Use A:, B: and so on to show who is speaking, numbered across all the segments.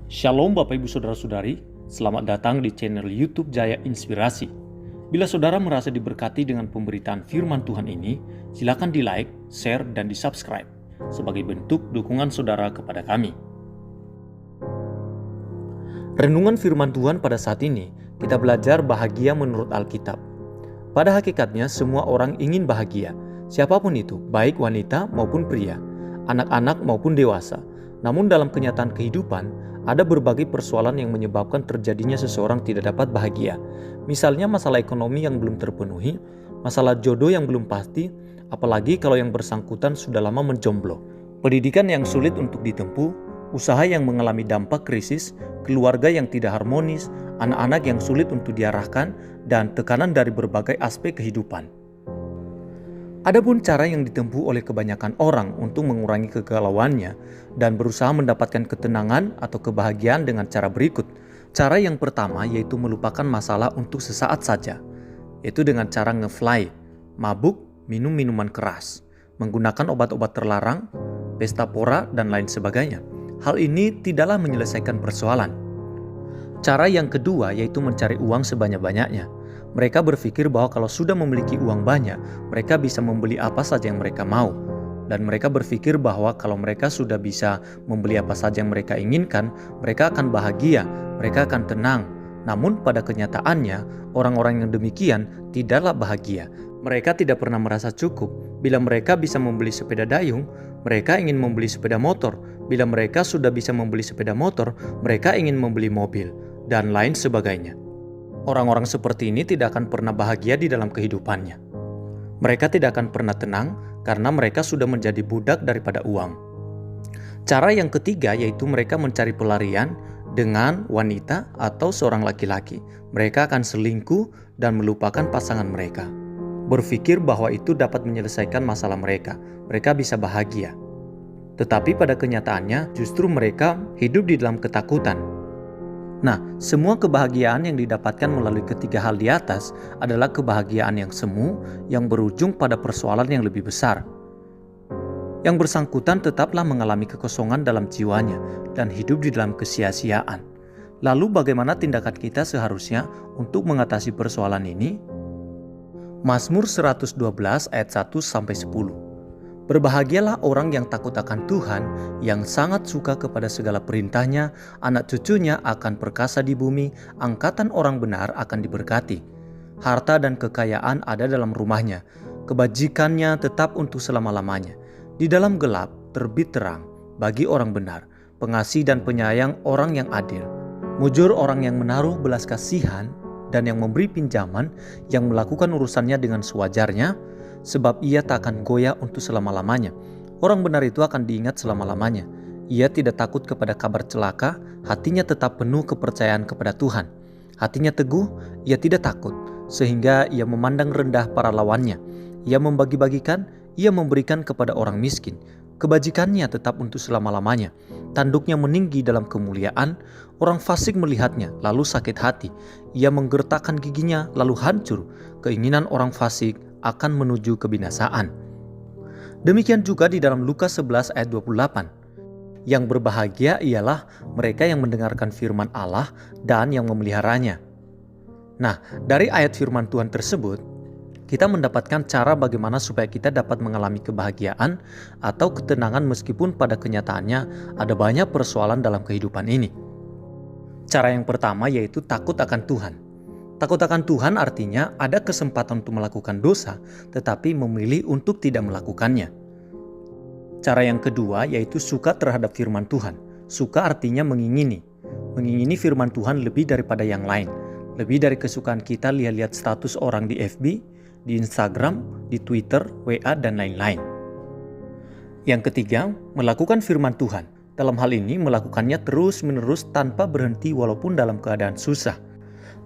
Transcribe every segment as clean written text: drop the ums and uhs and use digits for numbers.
A: Shalom Bapak Ibu Saudara-saudari, selamat datang di channel YouTube Jaya Inspirasi. Bila saudara merasa diberkati dengan pemberitaan firman Tuhan ini, silakan di-like, share, dan di-subscribe sebagai bentuk dukungan saudara kepada kami. Renungan firman Tuhan pada saat ini, kita belajar bahagia menurut Alkitab. Pada hakikatnya semua orang ingin bahagia, siapapun itu, baik wanita maupun pria, anak-anak maupun dewasa. Namun dalam kenyataan kehidupan, ada berbagai persoalan yang menyebabkan terjadinya seseorang tidak dapat bahagia. Misalnya masalah ekonomi yang belum terpenuhi, masalah jodoh yang belum pasti, apalagi kalau yang bersangkutan sudah lama menjomblo. Pendidikan yang sulit untuk ditempuh, usaha yang mengalami dampak krisis, keluarga yang tidak harmonis, anak-anak yang sulit untuk diarahkan, dan tekanan dari berbagai aspek kehidupan. Adapun cara yang ditempuh oleh kebanyakan orang untuk mengurangi kegalauannya dan berusaha mendapatkan ketenangan atau kebahagiaan dengan cara berikut. Cara yang pertama yaitu melupakan masalah untuk sesaat saja, yaitu dengan cara ngefly, mabuk, minum minuman keras, menggunakan obat-obat terlarang, pesta pora, dan lain sebagainya. Hal ini tidaklah menyelesaikan persoalan. Cara yang kedua yaitu mencari uang sebanyak-banyaknya. Mereka berpikir bahwa kalau sudah memiliki uang banyak, mereka bisa membeli apa saja yang mereka mau. Dan mereka berpikir bahwa kalau mereka sudah bisa membeli apa saja yang mereka inginkan, mereka akan bahagia, mereka akan tenang. Namun pada kenyataannya, orang-orang yang demikian tidaklah bahagia. Mereka tidak pernah merasa cukup. Bila mereka bisa membeli sepeda dayung, mereka ingin membeli sepeda motor. Bila mereka sudah bisa membeli sepeda motor, mereka ingin membeli mobil, dan lain sebagainya. Orang-orang seperti ini tidak akan pernah bahagia di dalam kehidupannya. Mereka tidak akan pernah tenang karena mereka sudah menjadi budak daripada uang. Cara yang ketiga yaitu mereka mencari pelarian dengan wanita atau seorang laki-laki. Mereka akan selingkuh dan melupakan pasangan mereka. Berpikir bahwa itu dapat menyelesaikan masalah mereka. Mereka bisa bahagia. Tetapi pada kenyataannya justru mereka hidup di dalam ketakutan. Nah, semua kebahagiaan yang didapatkan melalui ketiga hal di atas adalah kebahagiaan yang semu yang berujung pada persoalan yang lebih besar. Yang bersangkutan tetaplah mengalami kekosongan dalam jiwanya dan hidup di dalam kesia-siaan. Lalu bagaimana tindakan kita seharusnya untuk mengatasi persoalan ini? Mazmur 112 ayat 1-10. Berbahagialah orang yang takut akan Tuhan, yang sangat suka kepada segala perintahnya, anak cucunya akan perkasa di bumi, angkatan orang benar akan diberkati. Harta dan kekayaan ada dalam rumahnya, kebajikannya tetap untuk selama-lamanya. Di dalam gelap terbit terang bagi orang benar, pengasih dan penyayang orang yang adil. Mujur orang yang menaruh belas kasihan dan yang memberi pinjaman, yang melakukan urusannya dengan sewajarnya, sebab ia tak akan goyah untuk selama-lamanya. Orang benar itu akan diingat selama-lamanya. Ia tidak takut kepada kabar celaka, hatinya tetap penuh kepercayaan kepada Tuhan. Hatinya teguh, ia tidak takut, sehingga ia memandang rendah para lawannya. Ia membagi-bagikan, ia memberikan kepada orang miskin. Kebajikannya tetap untuk selama-lamanya. Tanduknya meninggi dalam kemuliaan. Orang fasik melihatnya, lalu sakit hati. Ia menggertakkan giginya, lalu hancur. Keinginan orang fasik akan menuju kebinasaan. Demikian juga di dalam Lukas 11 ayat 28. Yang berbahagia ialah mereka yang mendengarkan firman Allah dan yang memeliharanya. Nah, dari ayat firman Tuhan tersebut, kita mendapatkan cara bagaimana supaya kita dapat mengalami kebahagiaan atau ketenangan meskipun pada kenyataannya ada banyak persoalan dalam kehidupan ini. Cara yang pertama yaitu takut akan Tuhan. Takut akan Tuhan artinya ada kesempatan untuk melakukan dosa, tetapi memilih untuk tidak melakukannya. Cara yang kedua yaitu suka terhadap firman Tuhan. Suka artinya mengingini. Mengingini firman Tuhan lebih daripada yang lain. Lebih dari kesukaan kita lihat-lihat status orang di FB, di Instagram, di Twitter, WA, dan lain-lain. Yang ketiga, melakukan firman Tuhan. Dalam hal ini melakukannya terus-menerus tanpa berhenti walaupun dalam keadaan susah.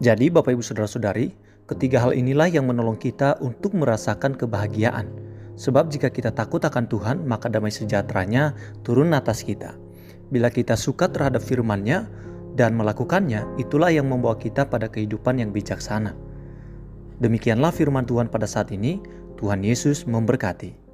A: Jadi Bapak Ibu Saudara-saudari, ketiga hal inilah yang menolong kita untuk merasakan kebahagiaan. Sebab jika kita takut akan Tuhan, maka damai sejahteranya turun atas kita. Bila kita suka terhadap firman-Nya dan melakukannya, itulah yang membawa kita pada kehidupan yang bijaksana. Demikianlah firman Tuhan pada saat ini. Tuhan Yesus memberkati.